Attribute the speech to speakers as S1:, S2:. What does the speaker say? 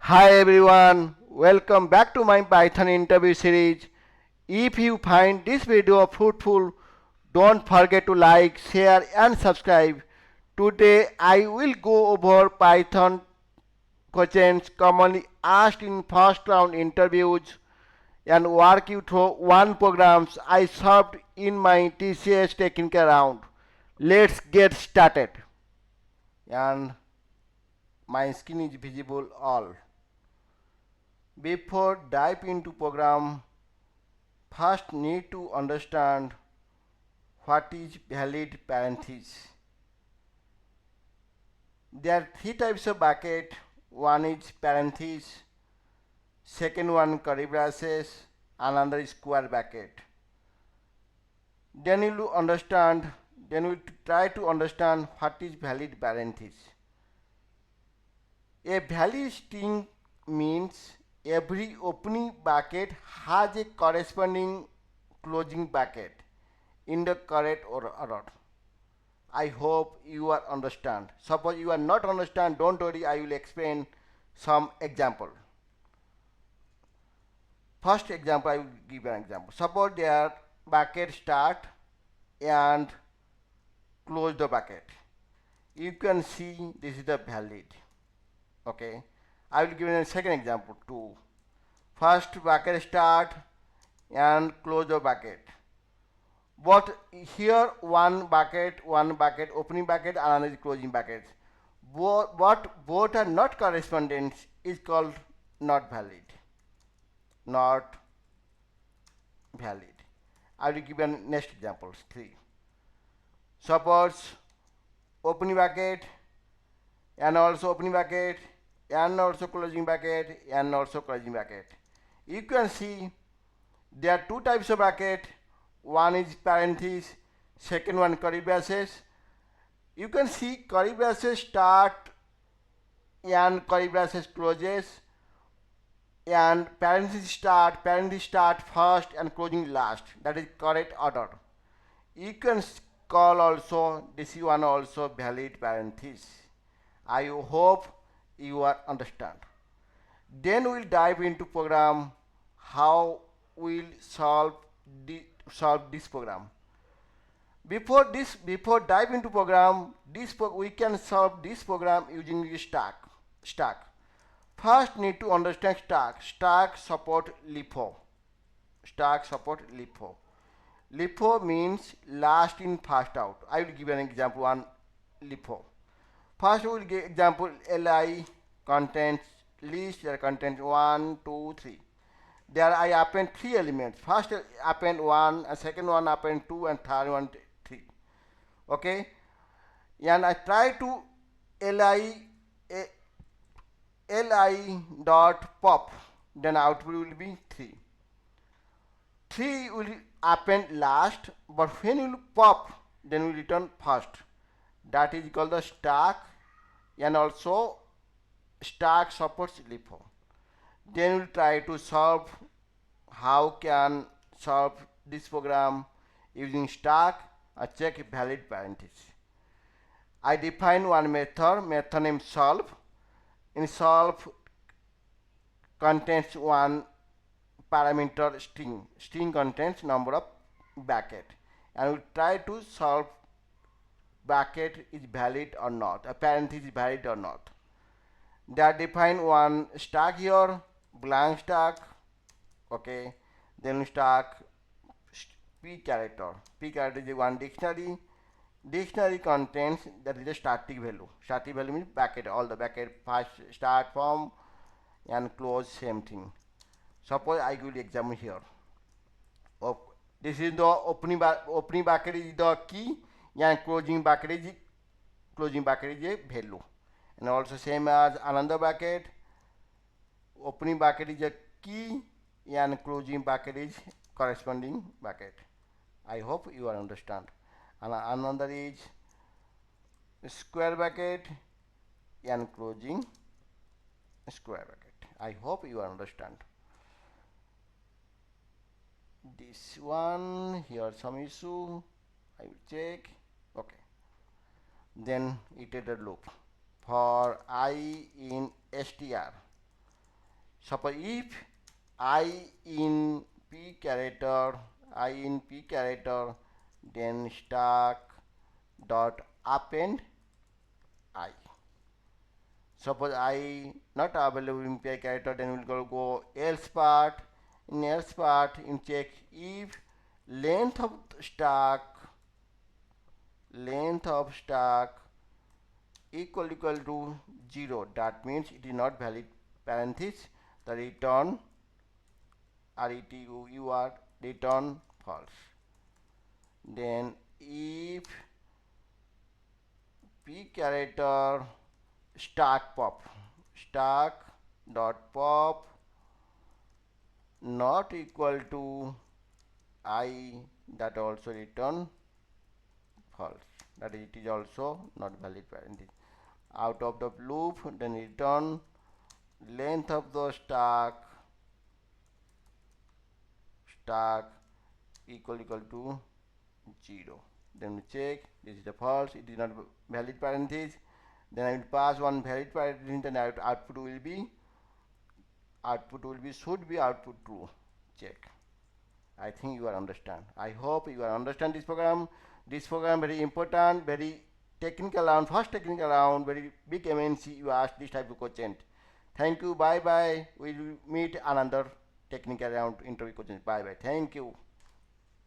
S1: Hi everyone, welcome back to my Python interview series. If you find this video fruitful, don't forget to like, share and subscribe. Today I will go over Python questions commonly asked in first round interviews and walk you through one programs I solved in my TCS technical round. Let's get started. And my screen is visible all. Before dive into program, first need to understand what is valid parenthesis. There are three types of bucket. One is parenthesis, second one curly braces, another is square bracket. Then you will understand, then we try to understand what is valid parenthesis. A valid string means every opening bracket has a corresponding closing bracket in the correct order. I hope you are understand. Suppose you are not understand, don't worry, I will explain some example. First example, I will give an example. Suppose there bracket start and close the bracket. You can see this is the valid. Okay. I will give you a second example too. First bracket start and close the bracket. But here one bracket opening bracket, another is closing bracket. Both are not correspondent is called not valid. Not valid. I will give you next example 3. Suppose opening bracket and also opening bracket and also closing bracket and also closing bracket. You can see there are two types of bracket. One is parenthesis, second one curly braces. You can see curly braces start and curly braces closes, and parenthesis start first and closing last. That is correct order. You can call also this one also valid parenthesis. I hope you are understand. Then we'll dive into program how we'll solve this program. Before dive into program, we can solve this program using the stack. First need to understand stack. Stack support LIFO. Stack support LIFO. LIFO means last in first out. I will give an example on LIFO. First we will give example li contents list. There contains 1, 2, 3. There I append 3 elements. First append 1, and second one append 2, and third one 3. Okay, and I try to li dot pop. Then output will be 3. 3 will append last, but when you pop, then we return first. That is called the stack, and also stack supports LIFO. Then we'll try to solve how can solve this program using stack or check valid parenthesis. I define one method name solve. In solve contains one parameter string. String contains number of bracket, and we try to solve bracket is valid or not, a parenthesis is valid or not. That define one stack here, blank stack. Okay, then stack p character. P character is one dictionary. Dictionary contains that is a static value. Static value means bracket, all the bracket first start from and close same thing. Suppose I give example here. This is the opening bracket is the key, and closing bracket is a value. And also same as another bracket. Opening bracket is a key and closing bracket is corresponding bracket. I hope you understand. And another is square bracket and closing square bracket. I hope you understand. This one here some issue. I will check. Okay. Then iterated loop for I in str. Suppose if I in p character, then stack dot append I. Suppose I not available in p character, then we'll go else part. In else part, you check if length of stack equal to 0. That means it is not valid parenthesis. The return retur return false. Then if p character stack dot pop not equal to I, that also return false. That it is also not valid parenthesis. Out of the loop, then return length of the stack equal to 0. Then we check, this is the false, it is not valid parenthesis. Then I will pass one valid parenthesis, then output will be should be output true. Check. I think you are understand. I hope you are understand this program. This program very important, very technical round, first technical round, very big MNC. You ask this type of question. Thank you. Bye bye. We will meet another technical round interview questions. Bye bye. Thank you.